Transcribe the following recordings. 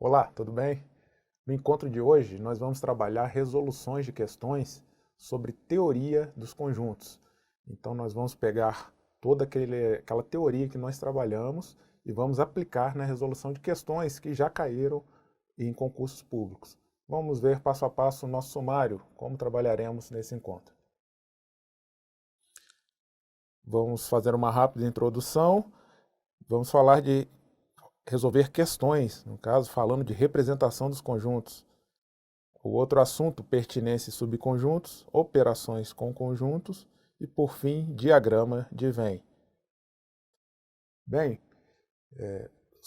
Olá, tudo bem? No encontro de hoje, nós vamos trabalhar resoluções de questões sobre teoria dos conjuntos. Então, nós vamos pegar toda aquela teoria que nós trabalhamos e vamos aplicar na resolução de questões que já caíram em concursos públicos. Vamos ver passo a passo o nosso sumário, como trabalharemos nesse encontro. Vamos fazer uma rápida introdução. Vamos falar de resolver questões, no caso, falando de representação dos conjuntos. O outro assunto, pertinência e subconjuntos, operações com conjuntos e, por fim, diagrama de Venn. Bem,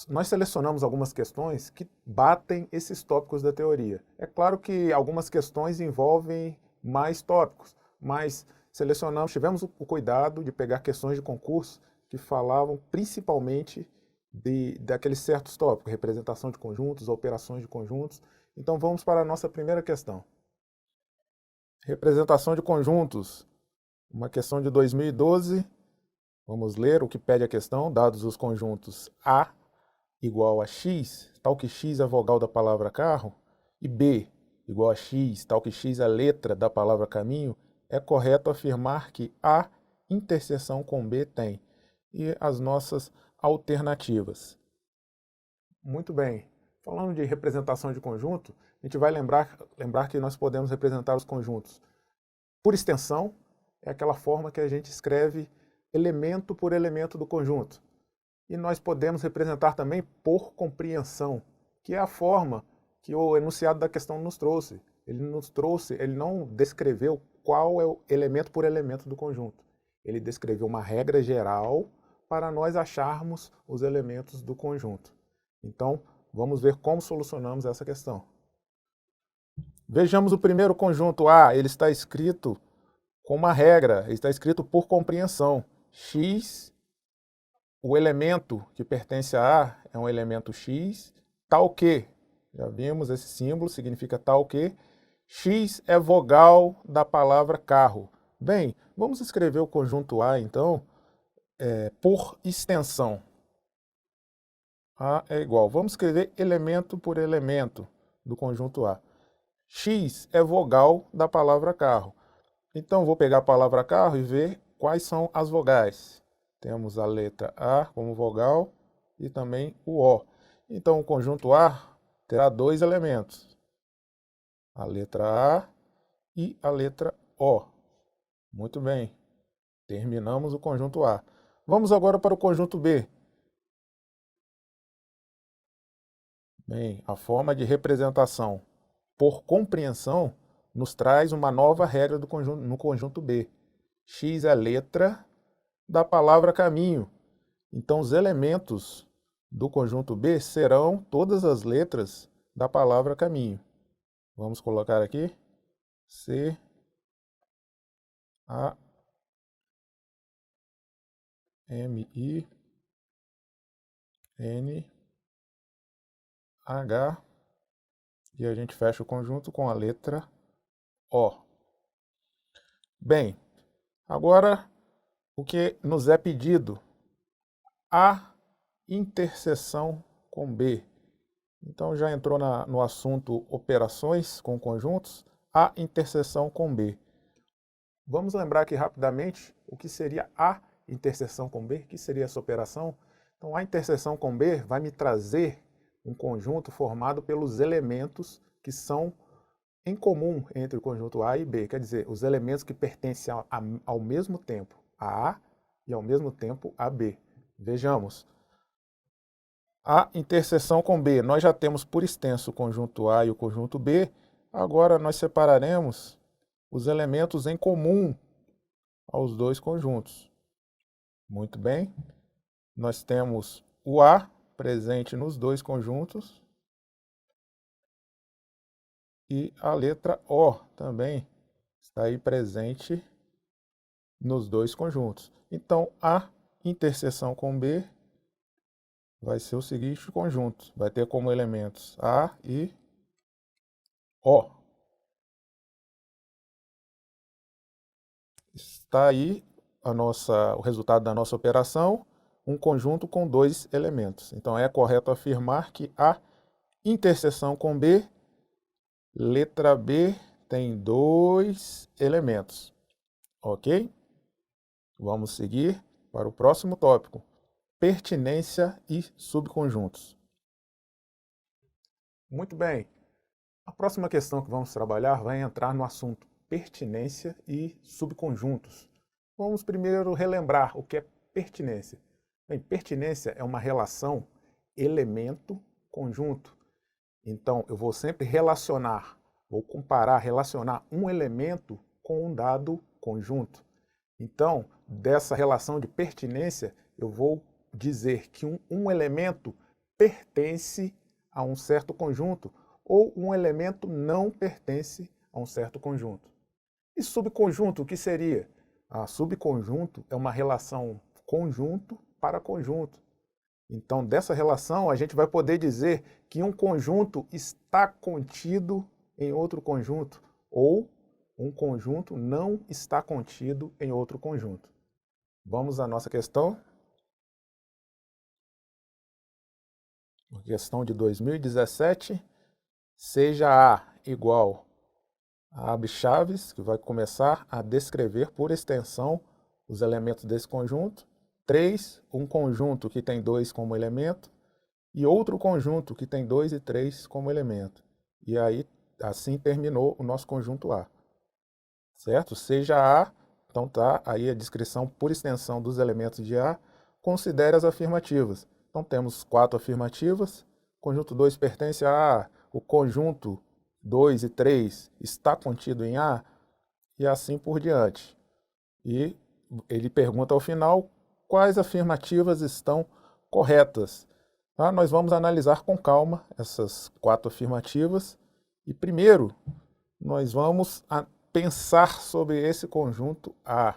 nós selecionamos algumas questões que batem esses tópicos da teoria. É claro que algumas questões envolvem mais tópicos, mas tivemos o cuidado de pegar questões de concurso que falavam principalmente daqueles certos tópicos, representação de conjuntos, operações de conjuntos. Então vamos para a nossa primeira questão. Representação de conjuntos, uma questão de 2012. Vamos ler o que pede a questão. Dados os conjuntos A igual a X, tal que X é a vogal da palavra carro, e B igual a X, tal que X é a letra da palavra caminho, é correto afirmar que A interseção com B tem. E as nossas alternativas. Muito bem. Falando de representação de conjunto, a gente vai lembrar que nós podemos representar os conjuntos por extensão, é aquela forma que a gente escreve elemento por elemento do conjunto. E nós podemos representar também por compreensão, que é a forma que o enunciado da questão nos trouxe. Ele não descreveu qual é o elemento por elemento do conjunto. Ele descreveu uma regra geral para nós acharmos os elementos do conjunto. Então, vamos ver como solucionamos essa questão. Vejamos o primeiro conjunto A, ele está escrito com uma regra, ele está escrito por compreensão. X, o elemento que pertence a A é um elemento X, tal que, já vimos esse símbolo, significa tal que, X é vogal da palavra carro. Bem, vamos escrever o conjunto A, então, por extensão. A é igual. Vamos escrever elemento por elemento do conjunto A. X é vogal da palavra carro. Então, vou pegar a palavra carro e ver quais são as vogais. Temos a letra A como vogal e também o O. Então, o conjunto A terá dois elementos. A letra A e a letra O. Muito bem. Terminamos o conjunto A. Vamos agora para o conjunto B. Bem, a forma de representação por compreensão nos traz uma nova regra no conjunto B. X é a letra da palavra caminho. Então, os elementos do conjunto B serão todas as letras da palavra caminho. Vamos colocar aqui C, A, M, I, N, H, e a gente fecha o conjunto com a letra O. Bem, agora o que nos é pedido? A interseção com B. Então já entrou no assunto operações com conjuntos, A interseção com B. Vamos lembrar aqui rapidamente o que seria A interseção com B, o que seria essa operação. Então A interseção com B vai me trazer um conjunto formado pelos elementos que são em comum entre o conjunto A e B, quer dizer, os elementos que pertencem ao mesmo tempo a A e ao mesmo tempo a B. Vejamos. A interseção com B, nós já temos por extenso o conjunto A e o conjunto B, agora nós separaremos os elementos em comum aos dois conjuntos. Muito bem, nós temos o A presente nos dois conjuntos e a letra O também está aí presente nos dois conjuntos. Então, A interseção com B vai ser o seguinte conjunto. Vai ter como elementos A e O. Está aí o resultado da nossa operação, um conjunto com dois elementos. Então, é correto afirmar que A interseção com B, letra B tem 2 elementos, ok? Vamos seguir para o próximo tópico, pertinência e subconjuntos. Muito bem, a próxima questão que vamos trabalhar vai entrar no assunto pertinência e subconjuntos. Vamos primeiro relembrar o que é pertinência. Bem, pertinência é uma relação elemento-conjunto. Então, eu vou sempre relacionar um elemento com um dado conjunto. Então, dessa relação de pertinência, eu vou dizer que um elemento pertence a um certo conjunto ou um elemento não pertence a um certo conjunto. E subconjunto, o que seria? Subconjunto é uma relação conjunto para conjunto. Então, dessa relação, a gente vai poder dizer que um conjunto está contido em outro conjunto, ou um conjunto não está contido em outro conjunto. Vamos à nossa questão. Questão de 2017. Seja A igual a abre chaves, que vai começar a descrever por extensão os elementos desse conjunto. 3, um conjunto que tem 2 como elemento, e outro conjunto que tem 2 e 3 como elemento. E aí, assim terminou o nosso conjunto A. Certo? Seja A, então tá aí a descrição por extensão dos elementos de A. Considere as afirmativas. Então temos 4 afirmativas. Conjunto 2 pertence a A. O conjunto 2 e 3 está contido em A. E assim por diante. E ele pergunta ao final quais afirmativas estão corretas. Tá? Nós vamos analisar com calma essas 4 afirmativas. E primeiro, nós vamos pensar sobre esse conjunto A.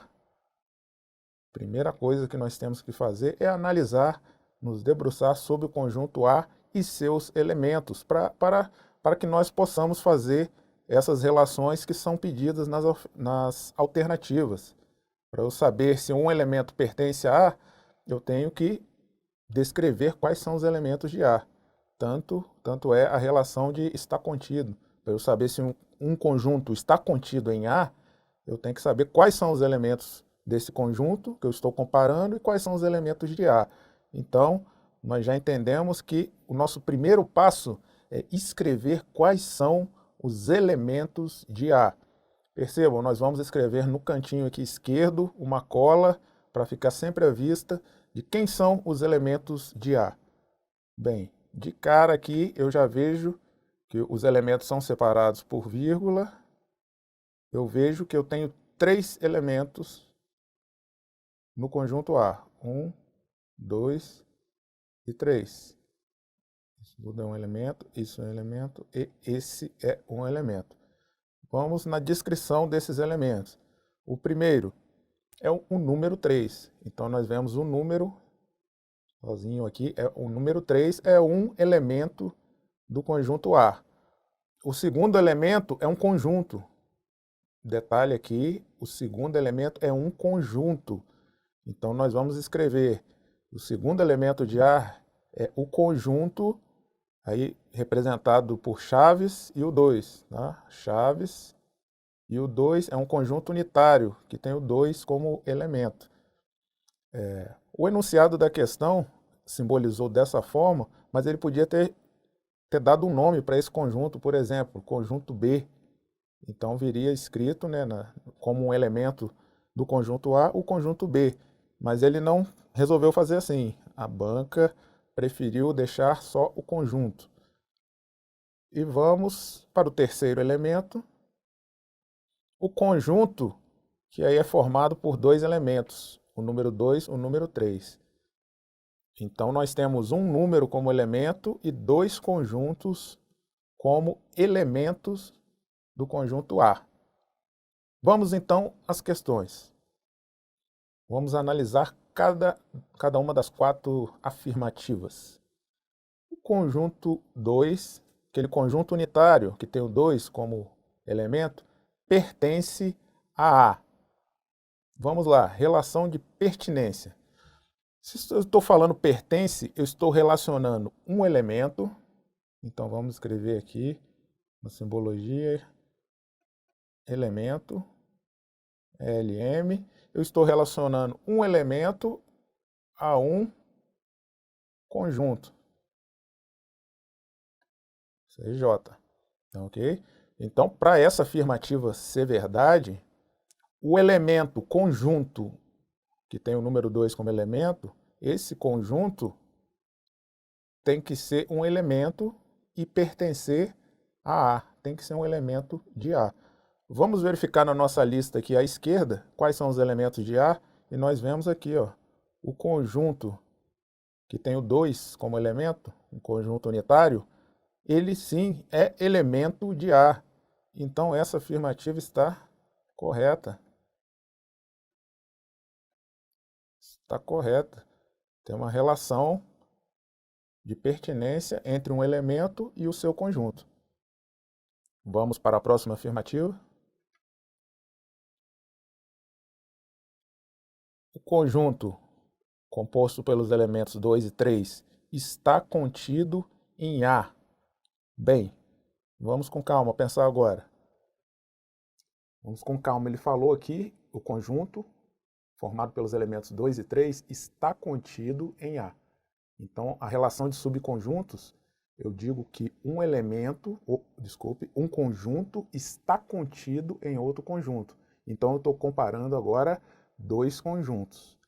Primeira coisa que nós temos que fazer é analisar, nos debruçar sobre o conjunto A e seus elementos, para que nós possamos fazer essas relações que são pedidas nas alternativas. Para eu saber se um elemento pertence a A, eu tenho que descrever quais são os elementos de A. Tanto é a relação de está contido. Para eu saber se um conjunto está contido em A, eu tenho que saber quais são os elementos desse conjunto que eu estou comparando e quais são os elementos de A. Então, nós já entendemos que o nosso primeiro passo é escrever quais são os elementos de A. Percebam, nós vamos escrever no cantinho aqui esquerdo uma cola para ficar sempre à vista de quem são os elementos de A. Bem, de cara aqui eu já vejo que os elementos são separados por vírgula. Eu vejo que eu tenho 3 elementos no conjunto A. 1, 2 e 3. Isso tudo é um elemento, isso é um elemento e esse é um elemento. Vamos na descrição desses elementos. O primeiro é o número 3. Então nós vemos o número, sozinho aqui, o número 3 é um elemento do conjunto A. O segundo elemento é um conjunto. Detalhe aqui, o segundo elemento é um conjunto. Então nós vamos escrever o segundo elemento de A é o conjunto, aí representado por chaves e o 2. Tá? Chaves e o 2 é um conjunto unitário, que tem o 2 como elemento. O enunciado da questão simbolizou dessa forma, mas ele podia ter dado um nome para esse conjunto, por exemplo, conjunto B. Então viria escrito, né, como um elemento do conjunto A, o conjunto B. Mas ele não resolveu fazer assim. A banca preferiu deixar só o conjunto. E vamos para o terceiro elemento. O conjunto, que aí é formado por 2 elementos, o número 2 e o número 3. Então nós temos um número como elemento e 2 conjuntos como elementos do conjunto A. Vamos então às questões. Vamos analisar cada uma das 4 afirmativas. O conjunto 2, aquele conjunto unitário que tem o 2 como elemento, pertence a A. Vamos lá, relação de pertinência. Se eu estou falando pertence, eu estou relacionando um elemento Então vamos escrever aqui na simbologia elemento LM. Eu estou relacionando um elemento a um conjunto, CJ, ok? Então, para essa afirmativa ser verdade, o elemento conjunto, que tem o número 2 como elemento, esse conjunto tem que ser um elemento e pertencer a A, tem que ser um elemento de A. Vamos verificar na nossa lista aqui à esquerda quais são os elementos de A, e nós vemos aqui, ó, o conjunto que tem o 2 como elemento, um conjunto unitário, ele sim é elemento de A. Então essa afirmativa está correta. Está correta. Tem uma relação de pertinência entre um elemento e o seu conjunto. Vamos para a próxima afirmativa. O conjunto composto pelos elementos 2 e 3 está contido em A. Bem, vamos com calma pensar agora. Vamos com calma. Ele falou aqui, o conjunto formado pelos elementos 2 e 3 está contido em A. Então, a relação de subconjuntos, eu digo que um elemento, um conjunto está contido em outro conjunto. Então, eu estou comparando agora dois conjuntos.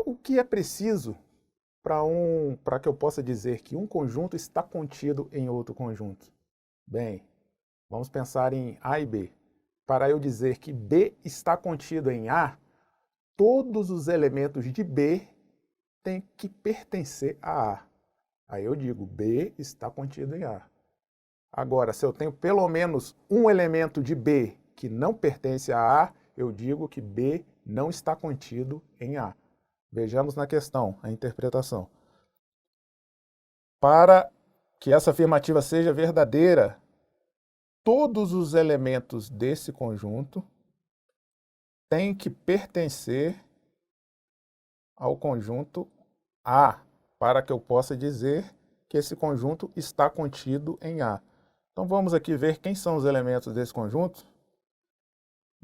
O que é preciso para que eu possa dizer que um conjunto está contido em outro conjunto? Bem, vamos pensar em A e B. Para eu dizer que B está contido em A, todos os elementos de B têm que pertencer a A. Aí eu digo, B está contido em A. Agora, se eu tenho pelo menos um elemento de B que não pertence a A, eu digo que B não está contido em A. Vejamos na questão a interpretação. Para que essa afirmativa seja verdadeira, todos os elementos desse conjunto têm que pertencer ao conjunto A, para que eu possa dizer que esse conjunto está contido em A. Então vamos aqui ver quem são os elementos desse conjunto.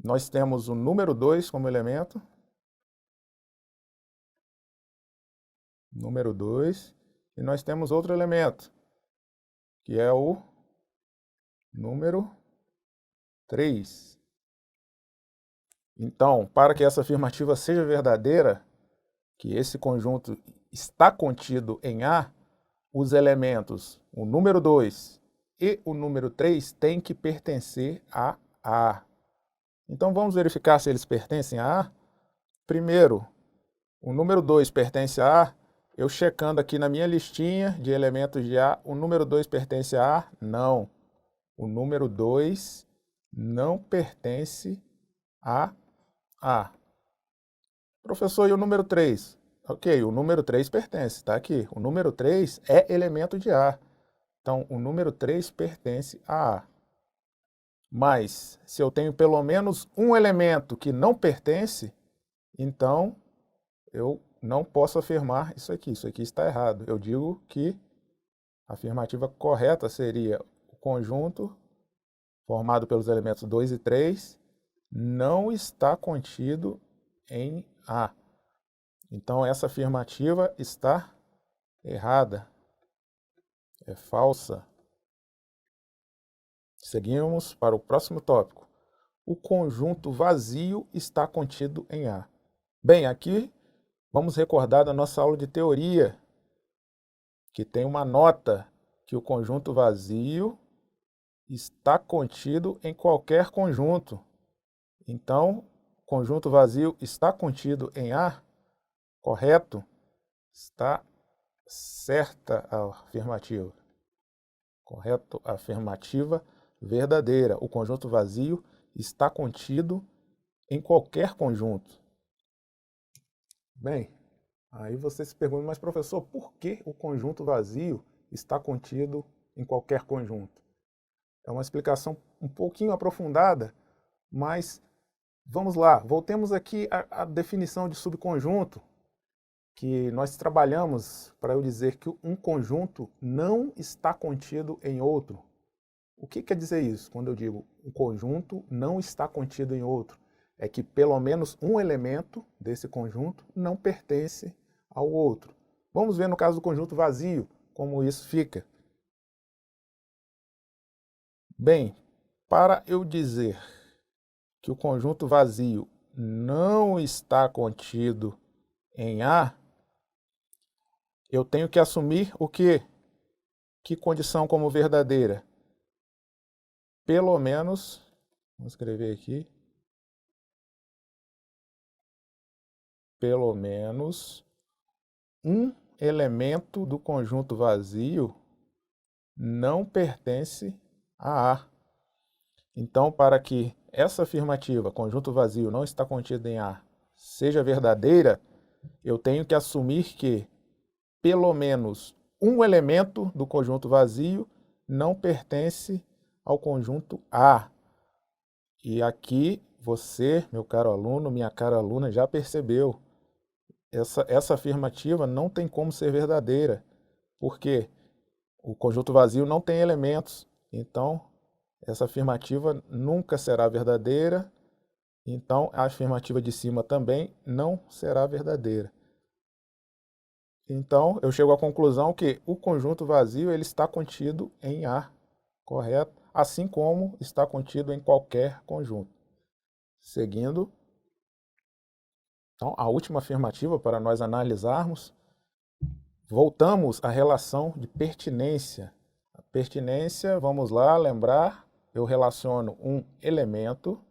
Nós temos o número 2 como elemento. Número 2. E nós temos outro elemento, que é o número 3. Então, para que essa afirmativa seja verdadeira, que esse conjunto está contido em A, os elementos, o número 2 e o número 3 têm que pertencer a A. Então vamos verificar se eles pertencem a A. Primeiro, o número 2 pertence a A. Eu checando aqui na minha listinha de elementos de A, o número 2 pertence a A? Não. O número 2 não pertence a A. Professor, e o número 3? Ok, o número 3 pertence, está aqui. O número 3 é elemento de A. Então, o número 3 pertence a A. Mas, se eu tenho pelo menos um elemento que não pertence, então eu não posso afirmar isso aqui. Isso aqui está errado. Eu digo que a afirmativa correta seria o conjunto formado pelos elementos 2 e 3 não está contido em A. Então, essa afirmativa está errada, é falsa. Seguimos para o próximo tópico. O conjunto vazio está contido em A. Bem, aqui vamos recordar da nossa aula de teoria, que tem uma nota que o conjunto vazio está contido em qualquer conjunto. Então, o conjunto vazio está contido em A? Correto? Está certa a afirmativa. Correto? Afirmativa verdadeira. O conjunto vazio está contido em qualquer conjunto. Bem, aí você se pergunta, mas professor, por que o conjunto vazio está contido em qualquer conjunto? É uma explicação um pouquinho aprofundada, mas vamos lá, voltemos aqui à definição de subconjunto. que nós trabalhamos para eu dizer que um conjunto não está contido em outro. O que quer dizer isso? Quando eu digo um conjunto não está contido em outro, é que pelo menos um elemento desse conjunto não pertence ao outro. Vamos ver no caso do conjunto vazio, como isso fica. Bem, para eu dizer que o conjunto vazio não está contido em A, eu tenho que assumir o quê? Que condição como verdadeira? Pelo menos, vamos escrever aqui, pelo menos um elemento do conjunto vazio não pertence a A. Então, para que essa afirmativa, conjunto vazio não está contido em A, seja verdadeira, eu tenho que assumir que pelo menos um elemento do conjunto vazio não pertence ao conjunto A. E aqui você, meu caro aluno, minha cara aluna, já percebeu. Essa afirmativa não tem como ser verdadeira, porque o conjunto vazio não tem elementos. Então, essa afirmativa nunca será verdadeira. Então, a afirmativa de cima também não será verdadeira. Então, eu chego à conclusão que o conjunto vazio ele está contido em A, correto? Assim como está contido em qualquer conjunto. Seguindo, então, a última afirmativa para nós analisarmos, voltamos à relação de pertinência. A pertinência, vamos lá lembrar, eu relaciono um elemento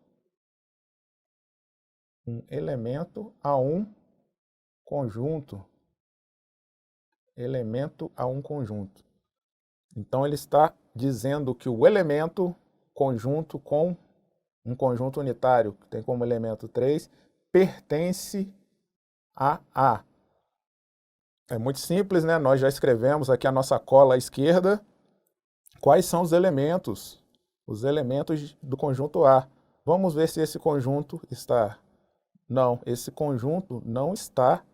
a um conjunto. Elemento a um conjunto. Então ele está dizendo que o elemento conjunto com um conjunto unitário, que tem como elemento 3, pertence a A. É muito simples, né? Nós já escrevemos aqui a nossa cola à esquerda. Quais são os elementos? Os elementos do conjunto A. Vamos ver se esse conjunto está. Não, esse conjunto não está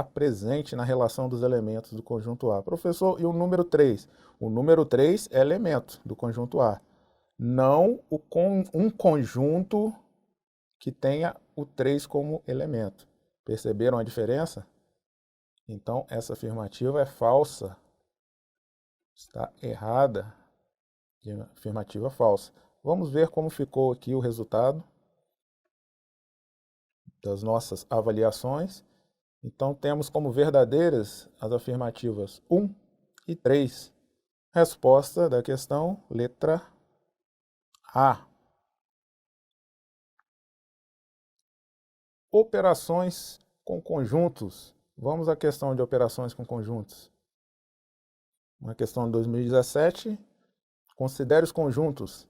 presente na relação dos elementos do conjunto A. Professor, e o número 3? O número 3 é elemento do conjunto A. Não um conjunto que tenha o 3 como elemento. Perceberam a diferença? Então, essa afirmativa é falsa. Está errada. Afirmativa falsa. Vamos ver como ficou aqui o resultado das nossas avaliações. Então, temos como verdadeiras as afirmativas 1 e 3. Resposta da questão, letra A. Operações com conjuntos. Vamos à questão de operações com conjuntos. Uma questão de 2017. Considere os conjuntos.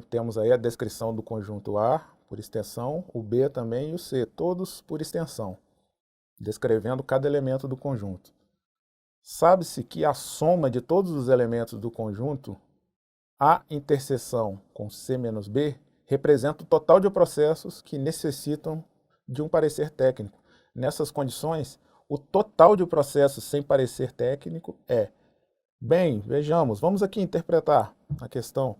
Temos aí a descrição do conjunto A, por extensão, o B também e o C, todos por extensão, descrevendo cada elemento do conjunto. Sabe-se que a soma de todos os elementos do conjunto, A interseção com C menos B, representa o total de processos que necessitam de um parecer técnico. Nessas condições, o total de processos sem parecer técnico é... Bem, vejamos, vamos aqui interpretar a questão.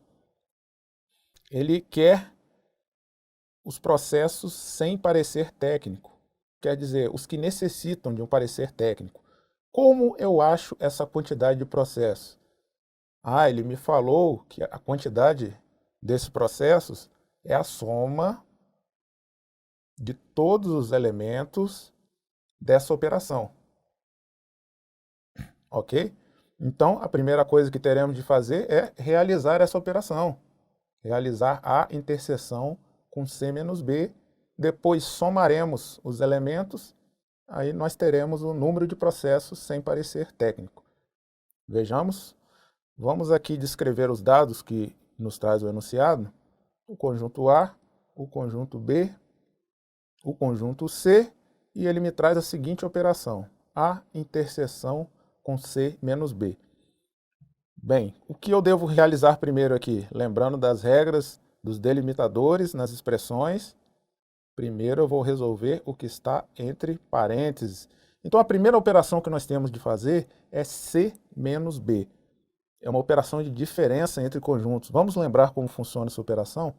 Ele quer os processos sem parecer técnico, quer dizer, os que necessitam de um parecer técnico. Como eu acho essa quantidade de processos? Ele me falou que a quantidade desses processos é a soma de todos os elementos dessa operação. Ok? Então, a primeira coisa que teremos de fazer é realizar essa operação. Realizar a interseção com C menos B. Depois somaremos os elementos. Aí nós teremos o número de processos sem parecer técnico. Vejamos. Vamos aqui descrever os dados que nos traz o enunciado. O conjunto A, o conjunto B, o conjunto C, e ele me traz a seguinte operação. A interseção com C menos B. Bem, o que eu devo realizar primeiro aqui? Lembrando das regras dos delimitadores nas expressões. Primeiro eu vou resolver o que está entre parênteses. Então a primeira operação que nós temos de fazer é C menos B. É uma operação de diferença entre conjuntos. Vamos lembrar como funciona essa operação?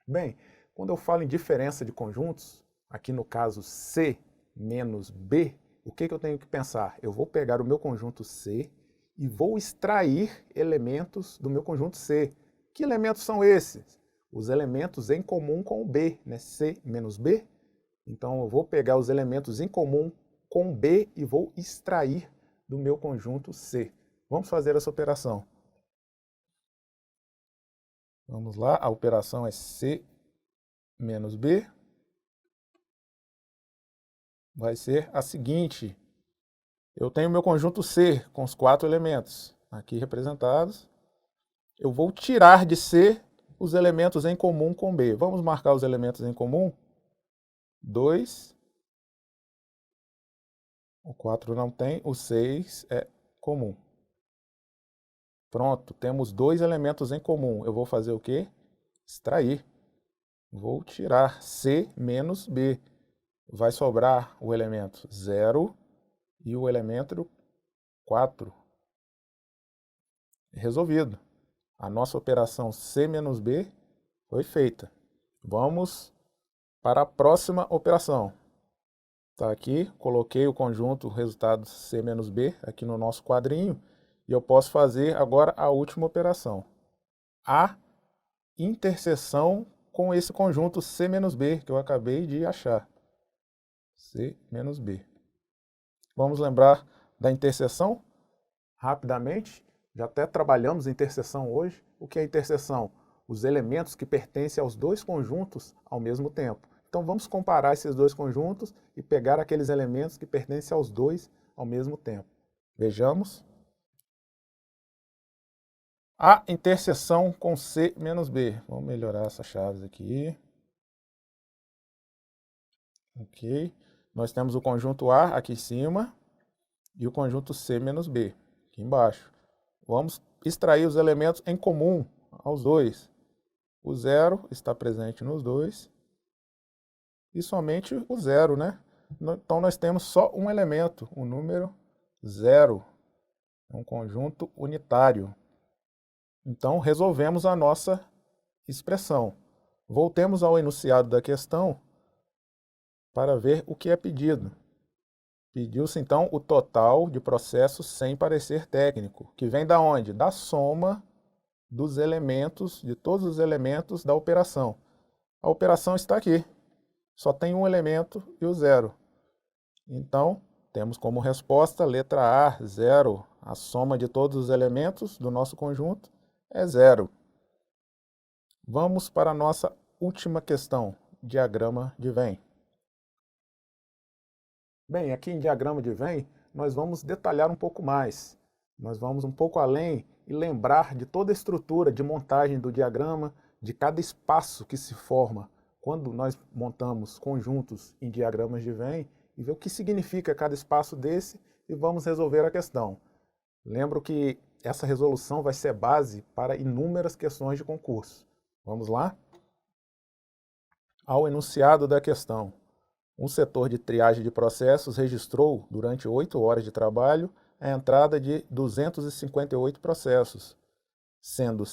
Bem, quando eu falo em diferença de conjuntos, aqui no caso C menos B, o que eu tenho que pensar? Eu vou pegar o meu conjunto C e vou extrair elementos do meu conjunto C. Que elementos são esses? Os elementos em comum com o B, né? C menos B. Então eu vou pegar os elementos em comum com B e vou extrair do meu conjunto C. Vamos fazer essa operação. Vamos lá, a operação é C menos B. Vai ser a seguinte. Eu tenho meu conjunto C com os 4 elementos aqui representados. Eu vou tirar de C os elementos em comum com B. Vamos marcar os elementos em comum. 2. O 4 não tem, o 6 é comum. Pronto, temos 2 elementos em comum. Eu vou fazer o quê? Extrair. Vou tirar C menos B. Vai sobrar o elemento 0 e o elemento 4. Resolvido. A nossa operação C menos B foi feita. Vamos para a próxima operação. Está aqui, coloquei o conjunto resultado C menos B aqui no nosso quadrinho. E eu posso fazer agora a última operação. A interseção com esse conjunto C menos B que eu acabei de achar. C menos B. Vamos lembrar da interseção? Rapidamente, já até trabalhamos interseção hoje. O que é interseção? Os elementos que pertencem aos 2 conjuntos ao mesmo tempo. Então vamos comparar esses 2 conjuntos e pegar aqueles elementos que pertencem aos 2 ao mesmo tempo. Vejamos. A interseção com C menos B. Vamos melhorar essas chaves aqui. Ok. Nós temos o conjunto A aqui em cima e o conjunto C menos B aqui embaixo. Vamos extrair os elementos em comum aos 2. O 0 está presente nos 2 e somente o 0, né? Então nós temos só um elemento, o número 0. É um conjunto unitário. Então resolvemos a nossa expressão. Voltemos ao enunciado da questão para ver o que é pedido. Pediu-se então o total de processos sem parecer técnico, que vem da onde? Da soma dos elementos, de todos os elementos da operação. A operação está aqui. Só tem um elemento e o 0. Então, temos como resposta letra A, 0. A soma de todos os elementos do nosso conjunto é 0. Vamos para a nossa última questão, diagrama de Venn. Bem, aqui em diagrama de Venn, nós vamos detalhar um pouco mais. Nós vamos um pouco além e lembrar de toda a estrutura de montagem do diagrama, de cada espaço que se forma quando nós montamos conjuntos em diagramas de Venn e ver o que significa cada espaço desse e vamos resolver a questão. Lembro que essa resolução vai ser base para inúmeras questões de concurso. Vamos lá? Ao enunciado da questão. Um setor de triagem de processos registrou, durante 8 horas de trabalho, a entrada de 258 processos, sendo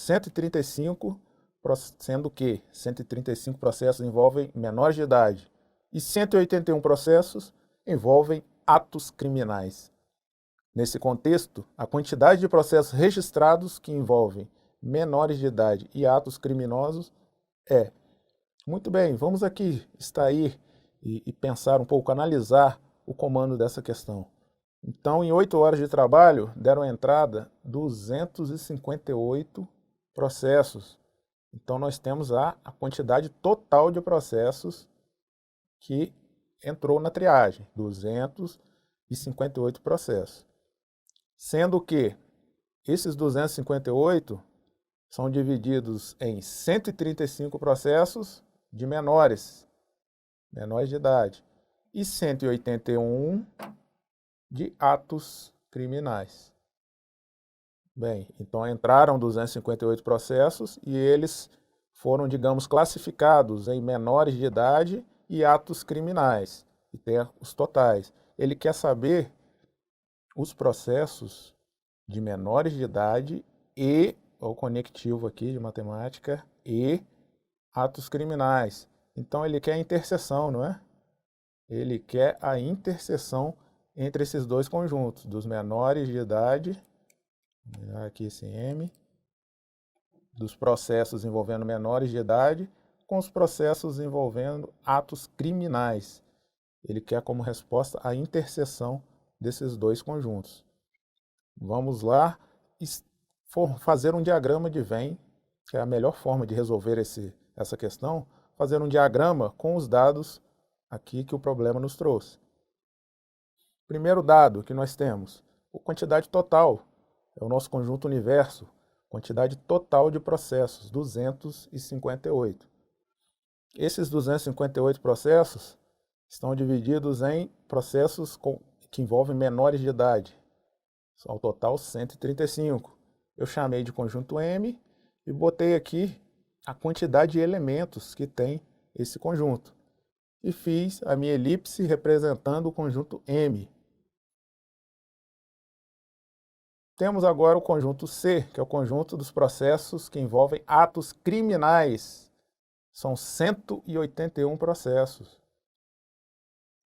que 135 processos envolvem menores de idade e 181 processos envolvem atos criminais. Nesse contexto, a quantidade de processos registrados que envolvem menores de idade e atos criminosos é... Muito bem, vamos aqui extrair e pensar um pouco, analisar o comando dessa questão. Então, em 8 horas de trabalho, deram entrada 258 processos. Então, nós temos a quantidade total de processos que entrou na triagem, 258 processos. Sendo que esses 258 são divididos em 135 processos de menores de idade, e 181 de atos criminais. Bem, então entraram 258 processos e eles foram, digamos, classificados em menores de idade e atos criminais, e tem os totais. Ele quer saber os processos de menores de idade e, o conectivo aqui de matemática, e atos criminais. Então ele quer a interseção, não é? Ele quer a interseção entre esses dois conjuntos, dos menores de idade, vou virar aqui esse M, dos processos envolvendo menores de idade, com os processos envolvendo atos criminais. Ele quer como resposta a interseção desses dois conjuntos. Vamos lá fazer um diagrama de Venn, que é a melhor forma de resolver essa questão, fazer um diagrama com os dados aqui que o problema nos trouxe. Primeiro dado que nós temos, a quantidade total, é o nosso conjunto universo, quantidade total de processos, 258. Esses 258 processos estão divididos em processos que envolvem menores de idade, ao total 135. Eu chamei de conjunto M e botei aqui a quantidade de elementos que tem esse conjunto. E fiz a minha elipse representando o conjunto M. Temos agora o conjunto C, que é o conjunto dos processos que envolvem atos criminais. São 181 processos.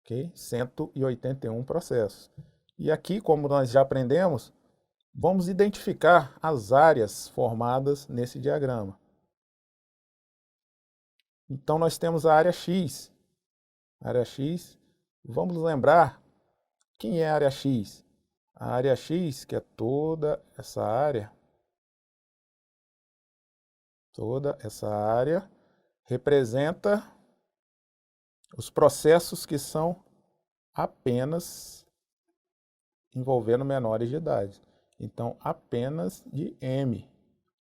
Ok? 181 processos. E aqui, como nós já aprendemos, vamos identificar as áreas formadas nesse diagrama. Então, nós temos a área X. A área X, vamos lembrar quem é a área X? A área X, que é toda essa área, representa os processos que são apenas envolvendo menores de idade. Então, apenas de M,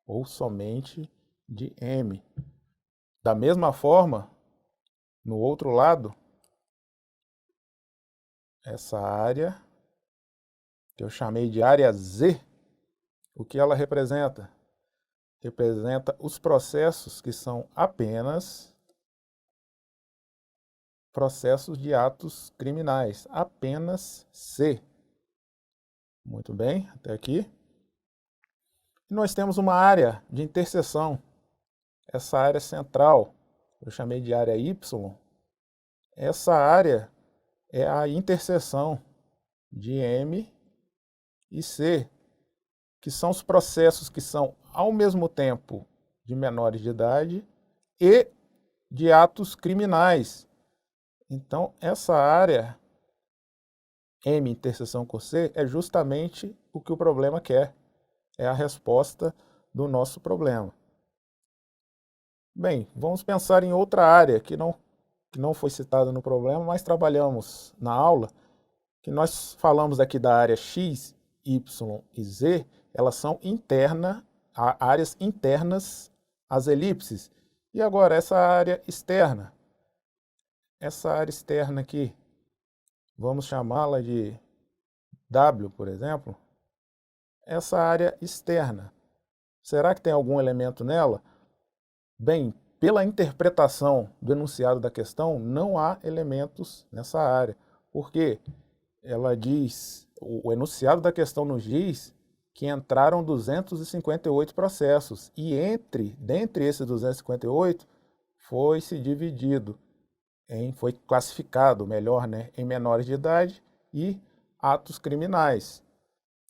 ou somente de M. Da mesma forma, no outro lado, essa área, que eu chamei de área Z, o que ela representa? Representa os processos que são apenas processos de atos criminais, apenas C. Muito bem, até aqui. E nós temos uma área de interseção, essa área central, eu chamei de área Y. Essa área é a interseção de M e C, que são os processos que são, ao mesmo tempo, de menores de idade e de atos criminais. Então, essa área M interseção com C é justamente o que o problema quer. É a resposta do nosso problema. Bem, vamos pensar em outra área que não foi citada no problema, mas trabalhamos na aula, que nós falamos aqui da área X, Y e Z, elas são áreas internas às elipses. E agora, essa área externa. Essa área externa aqui, vamos chamá-la de W, por exemplo. Essa área externa, será que tem algum elemento nela? Bem, pela interpretação do enunciado da questão, não há elementos nessa área. Por quê? Ela diz, o enunciado da questão nos diz que entraram 258 processos e dentre esses 258 foi-se dividido, foi classificado, melhor, né, em menores de idade e atos criminais.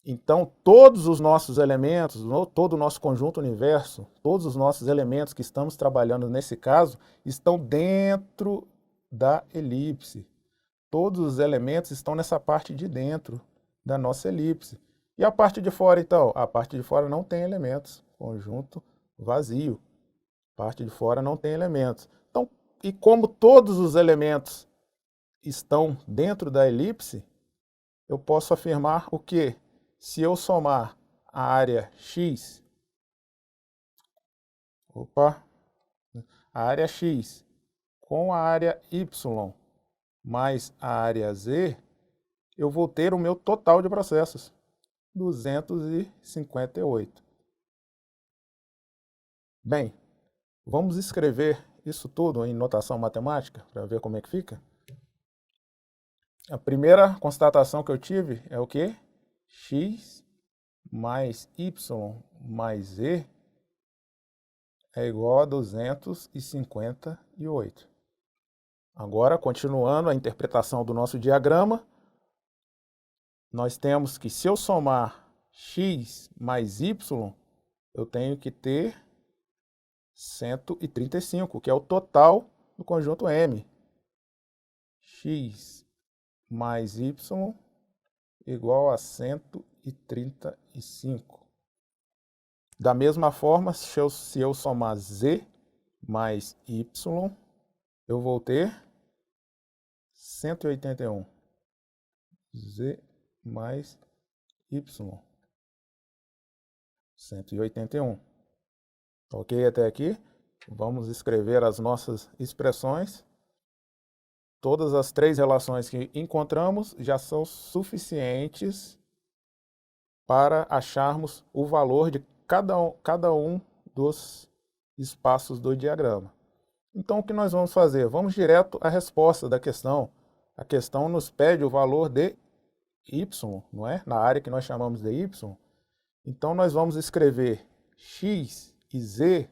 Então, todos os nossos elementos, todo o nosso conjunto universo, todos os nossos elementos que estamos trabalhando nesse caso, estão dentro da elipse. Todos os elementos estão nessa parte de dentro da nossa elipse. E a parte de fora, então? A parte de fora não tem elementos. Conjunto vazio. A parte de fora não tem elementos. Então, e como todos os elementos estão dentro da elipse, eu posso afirmar o quê? Se eu somar a área X, a área X com a área Y mais a área Z, eu vou ter o meu total de processos, 258. Bem, Vamos escrever isso tudo em notação matemática para ver como é que fica? A primeira constatação que eu tive é o quê? X mais y mais z é igual a 258. Agora, continuando a interpretação do nosso diagrama, nós temos que, se eu somar x mais y, eu tenho que ter 135, que é o total do conjunto M. X mais y igual a 135. Da mesma forma, se eu somar z mais y, eu vou ter 181. Z mais y. 181. Ok até aqui? Vamos escrever as nossas expressões. Todas as três relações que encontramos já são suficientes para acharmos o valor de cada um dos espaços do diagrama. Então, o que nós vamos fazer? Vamos direto à resposta da questão. A questão nos pede o valor de y, não é? Na área que nós chamamos de y. Então, nós vamos escrever x e z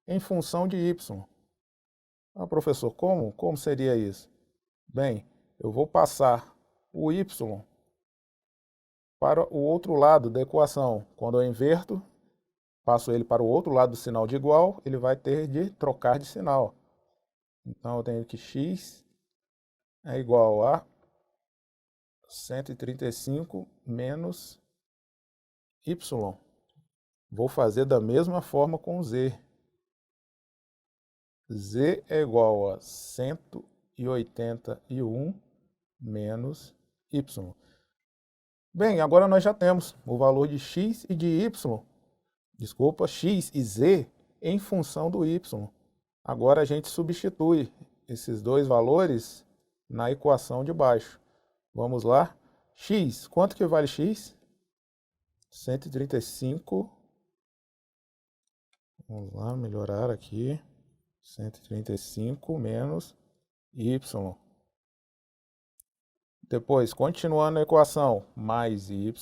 em função de y. Ah, professor, como? Como seria isso? Bem, eu vou passar o y para o outro lado da equação. Quando eu inverto, passo ele para o outro lado do sinal de igual, ele vai ter de trocar de sinal. Então, eu tenho que x é igual a 135 menos y. Vou fazer da mesma forma com z. Z é igual a 181 menos y. Bem, agora nós já temos o valor de x e de y. Desculpa, x e z em função do y. Agora a gente substitui esses dois valores na equação de baixo. Vamos lá. X, quanto que vale x? 135. Vamos lá, melhorar aqui. 135 menos y. Depois, continuando a equação, mais y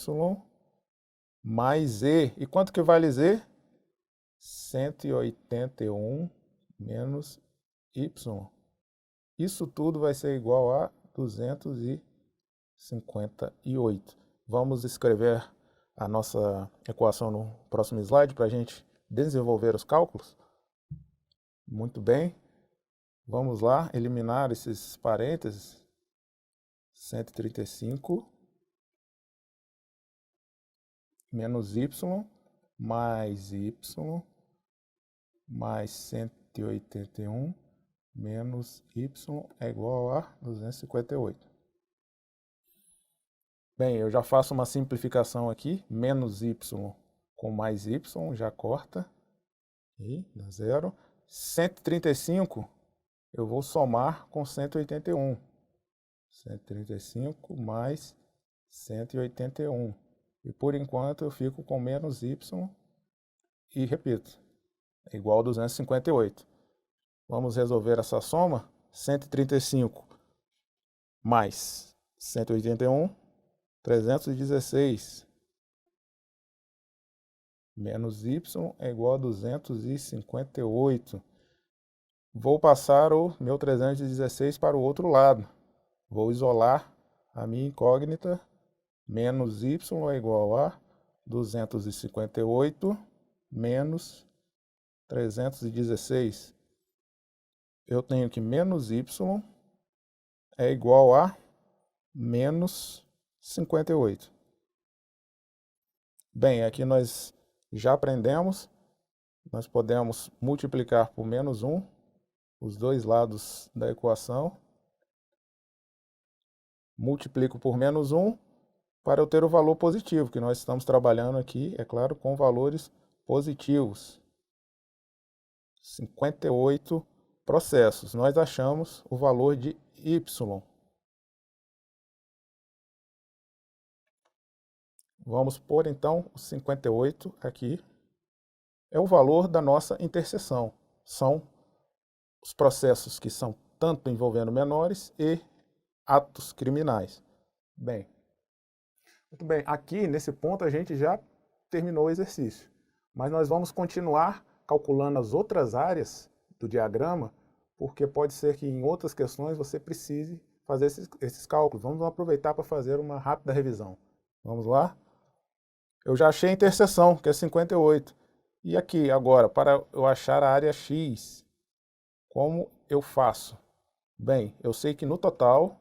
mais z. E quanto que vale z? 181 menos y. Isso tudo vai ser igual a 258. Vamos escrever a nossa equação no próximo slide para a gente desenvolver os cálculos. Muito bem. Vamos lá, eliminar esses parênteses. 135 menos y mais 181 menos y é igual a 258. Bem, eu já faço uma simplificação aqui. Menos y com mais y já corta. E dá zero. 135 eu vou somar com 181. 135 mais 181. E por enquanto eu fico com menos y e repito, é igual a 258. Vamos resolver essa soma. 135 mais 181, 316. Menos y é igual a 258. Vou passar o meu 316 para o outro lado. Vou isolar a minha incógnita. Menos y é igual a 258 menos 316. Eu tenho que menos y é igual a menos 58. Bem, aqui nós já aprendemos. Nós podemos multiplicar por menos 1 os dois lados da equação. Multiplico por menos 1 para eu ter o valor positivo, que nós estamos trabalhando aqui, é claro, com valores positivos. 58 processos. Nós achamos o valor de y. Vamos pôr então o 58 aqui. É o valor da nossa interseção. são os processos que são tanto envolvendo menores e atos criminais. Bem, muito bem, aqui nesse ponto a gente já terminou o exercício, mas nós vamos continuar calculando as outras áreas do diagrama, porque pode ser que em outras questões você precise fazer esses cálculos. Vamos aproveitar para fazer uma rápida revisão. Vamos lá? Eu já achei a interseção, que é 58. E aqui, agora, para eu achar a área X, como eu faço? Bem, eu sei que no total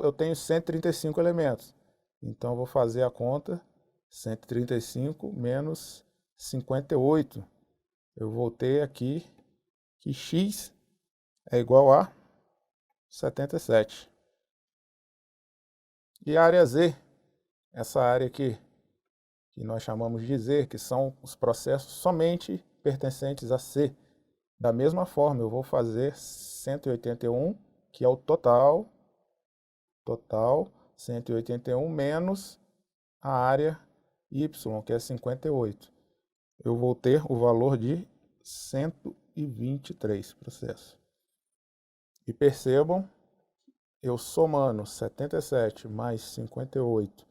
eu tenho 135 elementos. Então, eu vou fazer a conta, 135 menos 58. Eu vou ter aqui que X é igual a 77. E a área Z, essa área aqui, que nós chamamos de Z, que são os processos somente pertencentes a C. Da mesma forma, eu vou fazer 181, que é o total, 181 menos a área Y, que é 58. Eu vou ter o valor de 123 processos. E percebam, eu somando 77 mais 58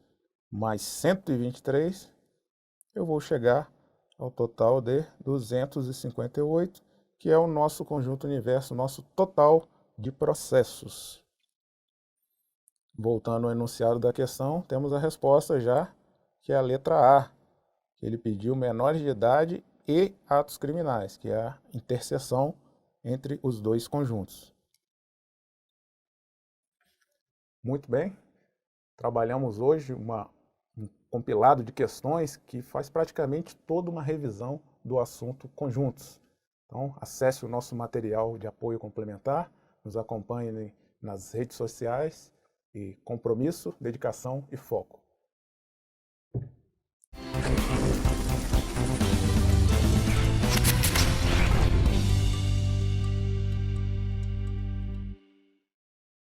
mais 123, eu vou chegar ao total de 258, que é o nosso conjunto universo, nosso total de processos. Voltando ao enunciado da questão, temos a resposta já, que é a letra A. Ele pediu menores de idade e atos criminais, que é a interseção entre os dois conjuntos. Muito bem, trabalhamos hoje um compilado de questões que faz praticamente toda uma revisão do assunto conjuntos. Então, acesse o nosso material de apoio complementar, nos acompanhe nas redes sociais e compromisso, dedicação e foco.